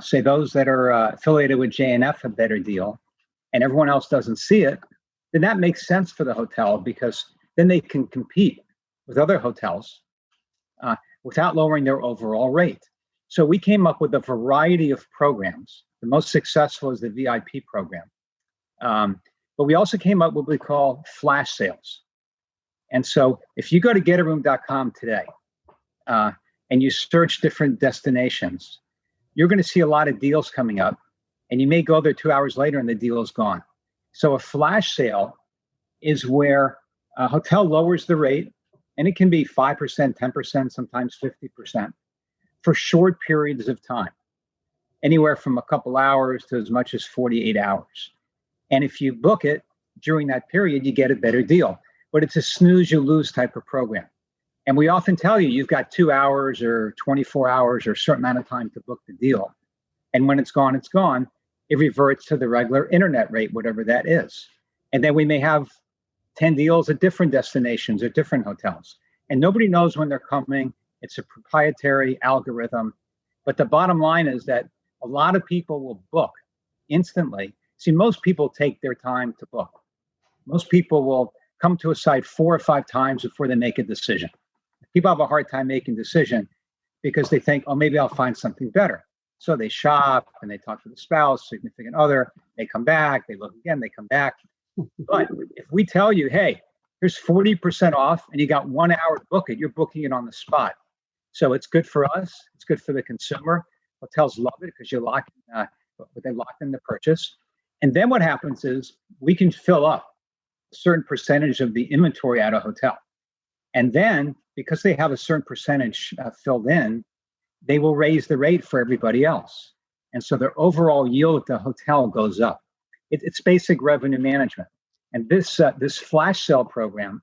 say those that are affiliated with JNF a better deal, and everyone else doesn't see it, then that makes sense for the hotel, because then they can compete with other hotels without lowering their overall rate. So we came up with a variety of programs. The most successful is the VIP program. But we also came up with what we call flash sales. And so if you go to getaroom.com today and you search different destinations, you're going to see a lot of deals coming up. And you may go there 2 hours later and the deal is gone. So a flash sale is where a hotel lowers the rate, and it can be 5%, 10%, sometimes 50%, for short periods of time, anywhere from a couple hours to as much as 48 hours. And if you book it during that period, you get a better deal. But it's a snooze, you lose type of program. And we often tell you, you've got 2 hours or 24 hours or a certain amount of time to book the deal. And when it's gone, it's gone. It reverts to the regular internet rate, whatever that is. And then we may have 10 deals at different destinations or different hotels. And nobody knows when they're coming. It's a proprietary algorithm. But the bottom line is that a lot of people will book instantly. See, most people take their time to book. Most people will come to a site 4 or 5 times before they make a decision. People have a hard time making a decision because they think, oh, maybe I'll find something better. So they shop and they talk to the spouse, significant other, they come back, they look again, they come back. But if we tell you, hey, here's 40% off and you got 1 hour to book it, you're booking it on the spot. So it's good for us. It's good for the consumer. Hotels love it because they lock in the purchase. And then what happens is we can fill up a certain percentage of the inventory at a hotel. And then because they have a certain percentage filled in, they will raise the rate for everybody else. And so their overall yield at the hotel goes up. It's basic revenue management. And this flash sale program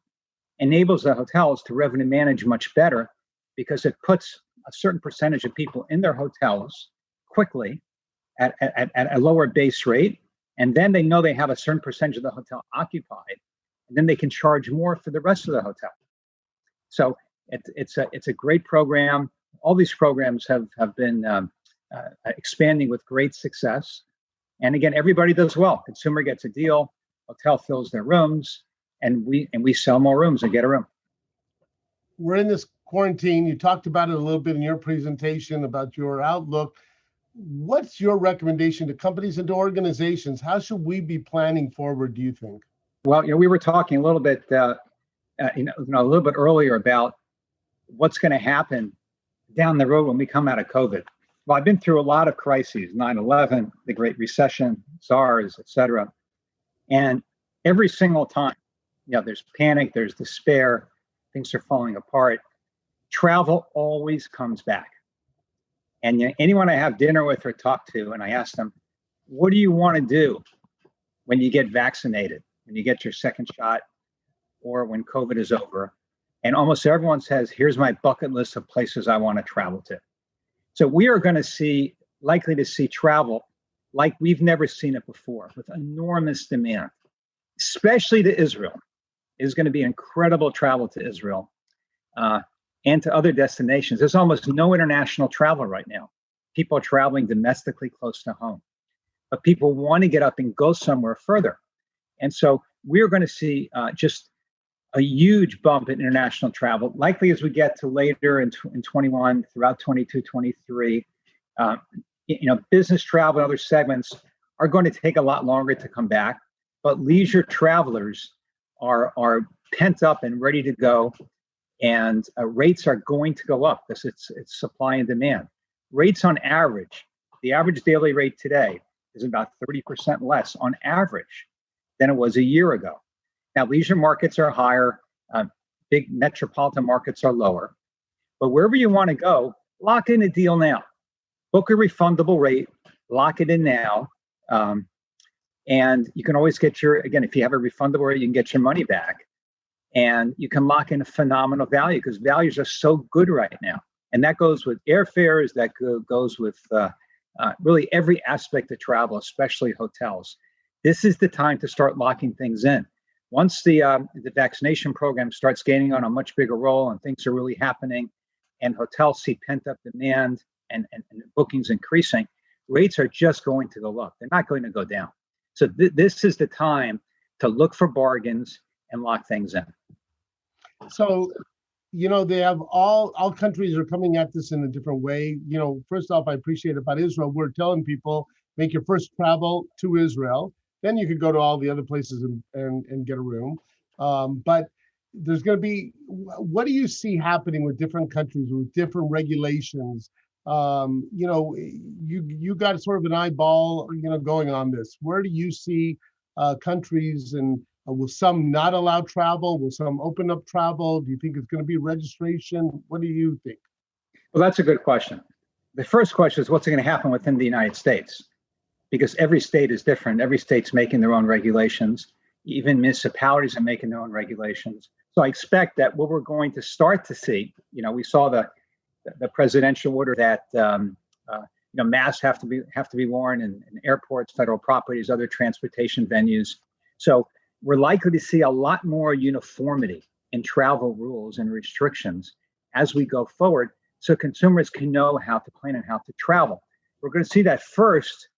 enables the hotels to revenue manage much better because it puts a certain percentage of people in their hotels quickly at a lower base rate. And then they know they have a certain percentage of the hotel occupied. And then they can charge more for the rest of the hotel. So it's a great program. All these programs have been expanding with great success. And again, everybody does well. Consumer gets a deal, hotel fills their rooms, and we sell more rooms and get a room. We're in this quarantine. You talked about it a little bit in your presentation about your outlook. What's your recommendation to companies and to organizations? How should we be planning forward, do you think? Well, we were talking a little bit, a little bit earlier about what's going to happen down the road when we come out of COVID. Well, I've been through a lot of crises, 9/11, the Great Recession, SARS, et cetera. And every single time, there's panic, there's despair, things are falling apart. Travel always comes back. And anyone I have dinner with or talk to, and I ask them, what do you want to do when you get vaccinated, when you get your second shot, or when COVID is over? And almost everyone says, here's my bucket list of places I want to travel to. So we are going to likely to see travel like we've never seen it before, with enormous demand, especially to Israel. It's going to be incredible travel to Israel and to other destinations. There's almost no international travel right now. People are traveling domestically close to home, but people want to get up and go somewhere further. And so we're going to see just a huge bump in international travel, likely as we get to later in 21, throughout 22, 23. Business travel and other segments are going to take a lot longer to come back, but leisure travelers are pent up and ready to go, and rates are going to go up because it's supply and demand. Rates on average, the average daily rate today is about 30% less on average than it was a year ago. Now, leisure markets are higher, big metropolitan markets are lower, but wherever you want to go, lock in a deal now. Book a refundable rate, lock it in now, and you can always get if you have a refundable rate, you can get your money back, and you can lock in a phenomenal value because values are so good right now. And that goes with airfares, that goes with really every aspect of travel, especially hotels. This is the time to start locking things in. Once the vaccination program starts gaining on a much bigger role and things are really happening and hotels see pent-up demand and bookings increasing, rates are just going to go up. They're not going to go down. So this is the time to look for bargains and lock things in. So, they have all countries are coming at this in a different way. First off, I appreciate about Israel. We're telling people, make your first travel to Israel. Then you could go to all the other places and get a room. But there's going to be, what do you see happening with different countries with different regulations? You got sort of an eyeball, going on this. Where do you see countries, and will some not allow travel? Will some open up travel? Do you think it's going to be registration? What do you think? Well, that's a good question. The first question is, what's going to happen within the United States? Because every state is different. Every state's making their own regulations. Even municipalities are making their own regulations. So I expect that what we're going to start to see, we saw the presidential order that masks have to be worn in airports, federal properties, other transportation venues. So we're likely to see a lot more uniformity in travel rules and restrictions as we go forward, so consumers can know how to plan and how to travel. We're going to see that first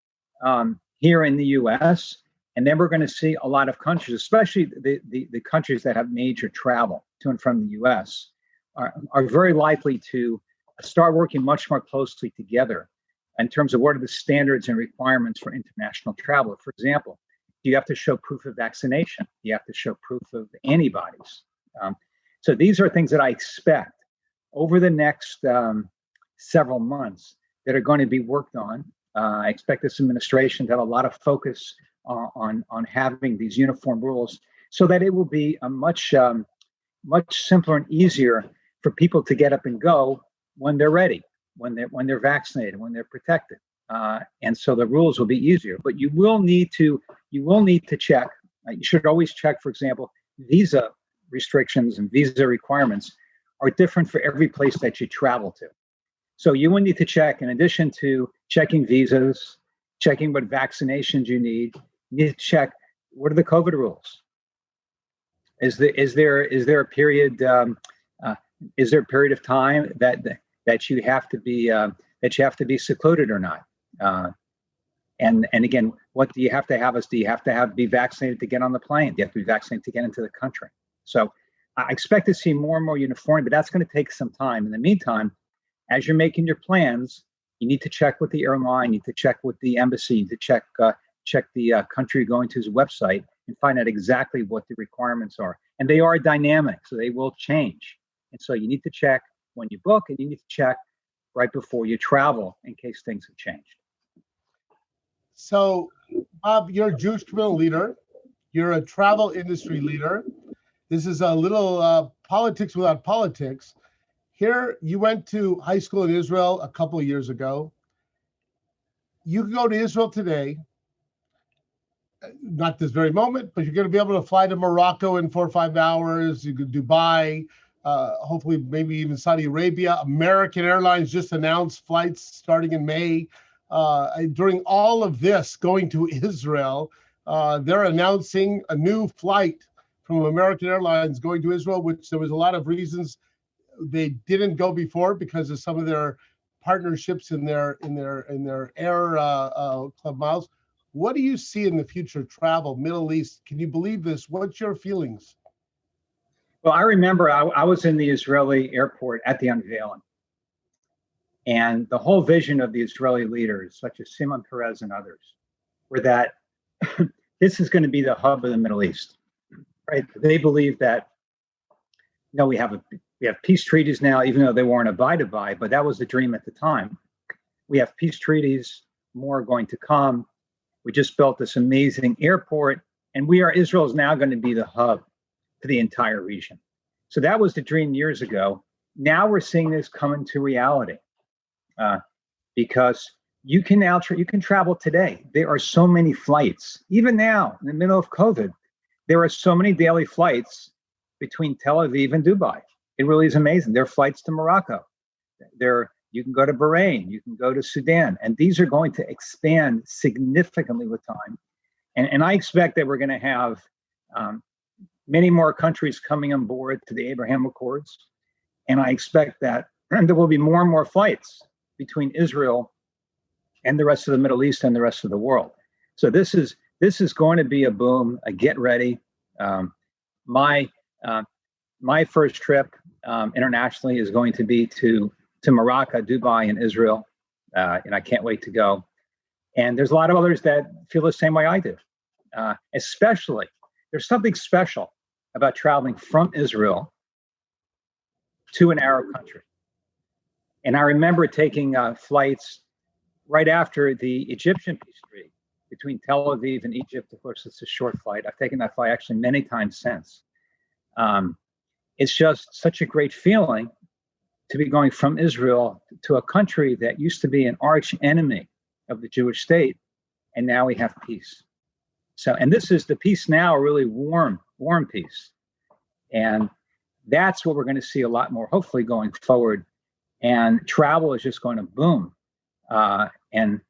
here in the U.S., and then we're going to see a lot of countries, especially the countries that have major travel to and from the U.S., are very likely to start working much more closely together in terms of what are the standards and requirements for international travel. For example, do you have to show proof of vaccination? Do you have to show proof of antibodies? So these are things that I expect over the next several months that are going to be worked on. I expect this administration to have a lot of focus on having these uniform rules so that it will be a much simpler and easier for people to get up and go when they're ready, when they're vaccinated, when they're protected. And so the rules will be easier, but you will need to check. You should always check, for example, visa restrictions and visa requirements are different for every place that you travel to. So you will need to check, in addition to checking visas, checking what vaccinations you need to check what are the COVID rules. Is there a period of time that you have to be secluded or not? And again, what do you have to have? Do you have to be vaccinated to get on the plane? Do you have to be vaccinated to get into the country? So I expect to see more and more uniformity, but that's going to take some time. In the meantime, as you're making your plans, you need to check with the airline, you need to check with the embassy, you need to check the country you're going to's website and find out exactly what the requirements are. And they are dynamic, so they will change. And so you need to check when you book, and you need to check right before you travel in case things have changed. So, Bob, you're a Jewish community leader. You're a travel industry leader. This is a little politics without politics. Here, you went to high school in Israel a couple of years ago. You can go to Israel today, not this very moment, but you're going to be able to fly to Morocco in 4 or 5 hours. You could Dubai, hopefully maybe even Saudi Arabia. American Airlines just announced flights starting in May. During all of this going to Israel, they're announcing a new flight from American Airlines going to Israel, which there was a lot of reasons they didn't go before because of some of their partnerships in their air club miles. What do you see in the future travel, Middle East? Can you believe this? What's your feelings? Well, I remember I was in the Israeli airport at the unveiling. And the whole vision of the Israeli leaders, such as Simon Peres and others, were that this is going to be the hub of the Middle East. Right? They believe that, we have peace treaties now, even though they weren't abided by, but that was the dream at the time. We have peace treaties, more are going to come. We just built this amazing airport, and Israel is now going to be the hub for the entire region. So that was the dream years ago. Now we're seeing this come into reality because you can travel today. There are so many flights, even now in the middle of COVID. There are so many daily flights between Tel Aviv and Dubai. It really is amazing. There are flights to Morocco. You can go to Bahrain. You can go to Sudan. And these are going to expand significantly with time. And I expect that we're going to have many more countries coming on board to the Abraham Accords. And I expect that there will be more and more flights between Israel and the rest of the Middle East and the rest of the world. So this is going to be a boom. Get ready. My first trip internationally is going to be to Morocco, Dubai, and Israel, and I can't wait to go. And there's a lot of others that feel the same way I do. Especially, there's something special about traveling from Israel to an Arab country. And I remember taking flights right after the Egyptian peace treaty between Tel Aviv and Egypt. Of course, it's a short flight. I've taken that flight actually many times since. It's just such a great feeling to be going from Israel to a country that used to be an arch enemy of the Jewish state, and now we have peace. So, and this is the peace now, a really warm peace. And that's what we're going to see a lot more, hopefully, going forward. And travel is just going to boom. And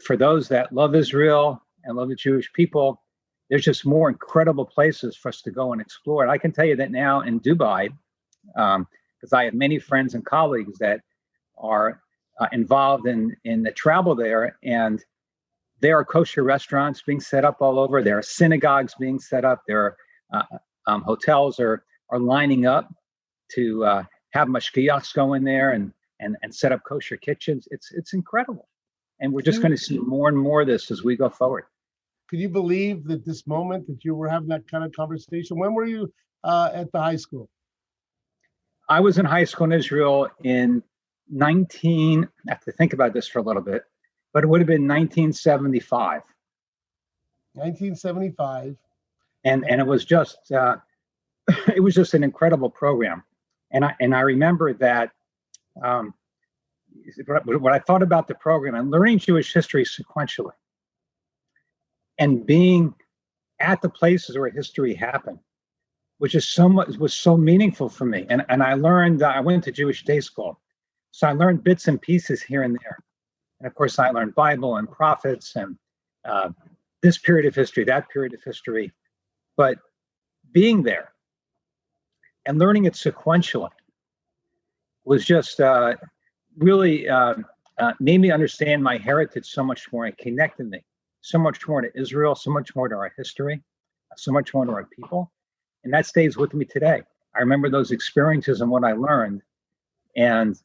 for those that love Israel and love the Jewish people, there's just more incredible places for us to go and explore. And I can tell you that now in Dubai, because I have many friends and colleagues that are involved in the travel there, and there are kosher restaurants being set up all over. There are synagogues being set up. There are hotels are lining up to have mashgiachs go in there and set up kosher kitchens. It's incredible, and we're just going to see more and more of this as we go forward. Could you believe that this moment that you were having that kind of conversation? When were you at the high school? I was in high school in Israel in I have to think about this for a little bit, but it would have been 1975. 1975. And it was just an incredible program. And I remember that what I thought about the program and learning Jewish history sequentially and being at the places where history happened, which is was so meaningful for me. And I learned, I went to Jewish day school. So I learned bits and pieces here and there. And of course, I learned Bible and prophets and this period of history, that period of history. But being there and learning it sequentially was just really made me understand my heritage so much more and connected me so much more to Israel, so much more to our history, so much more to our people. And that stays with me today. I remember those experiences and what I learned. And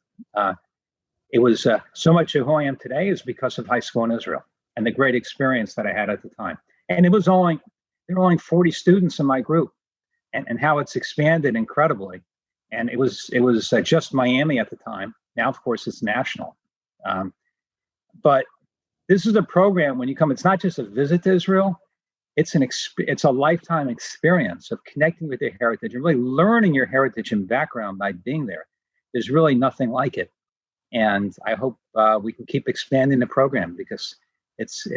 it was so much of who I am today is because of high school in Israel and the great experience that I had at the time. And there were only 40 students in my group, and how it's expanded incredibly. And it was just Miami at the time. Now, of course, it's national. But this is a program, when you come, it's not just a visit to Israel, it's a lifetime experience of connecting with your heritage and really learning your heritage and background by being there. There's really nothing like it. And I hope we can keep expanding the program, because it's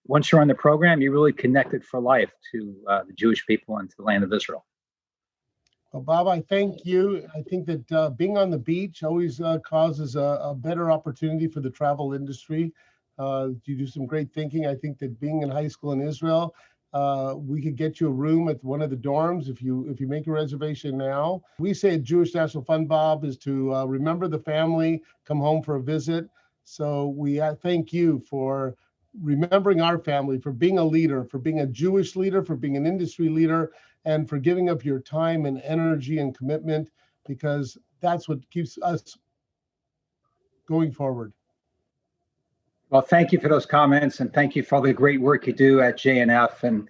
once you're on the program, you're really connected for life to the Jewish people and to the land of Israel. Well, Bob, I thank you. I think that being on the beach always causes a better opportunity for the travel industry. You do some great thinking. I think that being in high school in Israel, we could get you a room at one of the dorms if you make a reservation now. We say at Jewish National Fund, Bob, is to remember the family, come home for a visit. So we thank you for remembering our family, for being a leader, for being a Jewish leader, for being an industry leader, and for giving up your time and energy and commitment, because that's what keeps us going forward. Well, thank you for those comments, and thank you for all the great work you do at JNF. And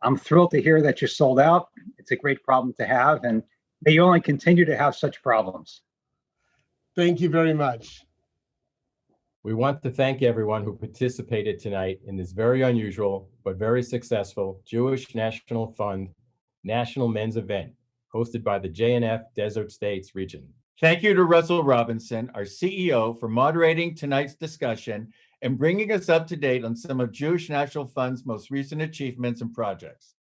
I'm thrilled to hear that you're sold out. It's a great problem to have, and may you only continue to have such problems. Thank you very much. We want to thank everyone who participated tonight in this very unusual but very successful Jewish National Fund National Men's Event hosted by the JNF Desert States region. Thank you to Russell Robinson, our CEO, for moderating tonight's discussion and bringing us up to date on some of Jewish National Fund's most recent achievements and projects.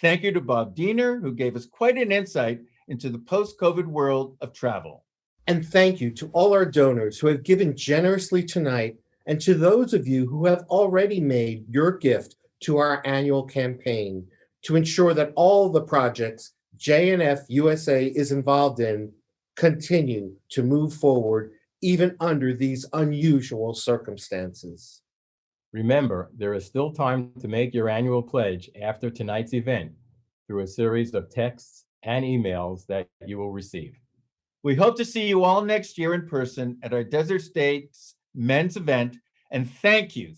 Thank you to Bob Diener, who gave us quite an insight into the post-COVID world of travel. And thank you to all our donors who have given generously tonight, and to those of you who have already made your gift to our annual campaign to ensure that all the projects JNF USA is involved in continue to move forward even under these unusual circumstances. Remember, there is still time to make your annual pledge after tonight's event through a series of texts and emails that you will receive. We hope to see you all next year in person at our Desert States Men's Event. And thank you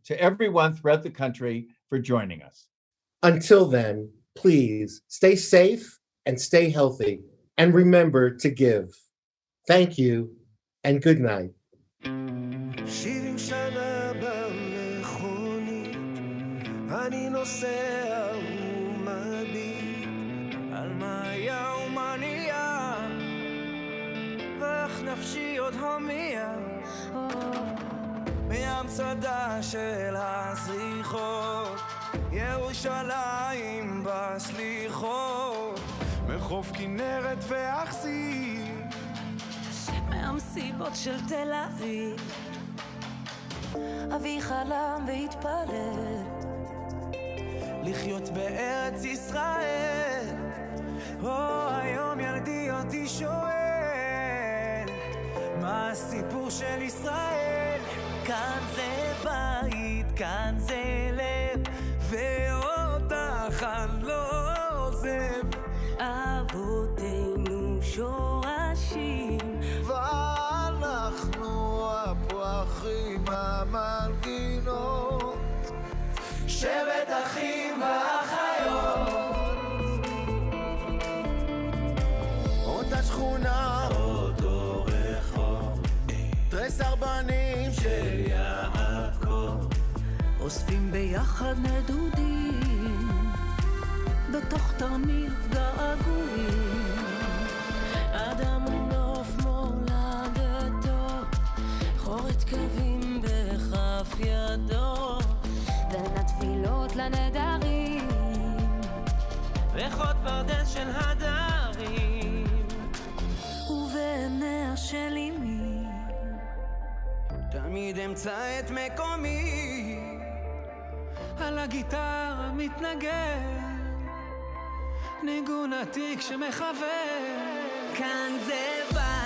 to everyone throughout the country for joining us. Until then, please stay safe and stay healthy, and remember to give. Thank you and good night. 70 שנה במכונית, אני נוסע ומביט על מה היה ומה נהיה, ואיך נפשי עוד הומייה מהמצדה של הזריחות, ירושלים בסליחות, מחוף כנרת ואכזיב, מהמסיבות של תל אביב. אבי חלם והתפלל לחיות בארץ ישראל. היום ילדי אותי שואל, מה הסיפור של ישראל? כאן זה בית, כאן זה לב, ואותך אני לא עוזב. אבותינו שורשים, ואנחנו הפרחים המנגינות, שבט אחים ואחיות, אותה שכונה, אותו רחוב, תרי סרבנים של יעקב, אוספים ביחד נדודים בתוך תרמיל געגועים. אדם ונוף מולדתו, חורת קווים בכף ידו, בין התפילות לנדרים, ריחות פרדס של הדרים, ובעיניה של אמי תמיד אמצא את מקומי. על הגיטרה מתנגן ניגון עתיק שמחבר. כאן זה בית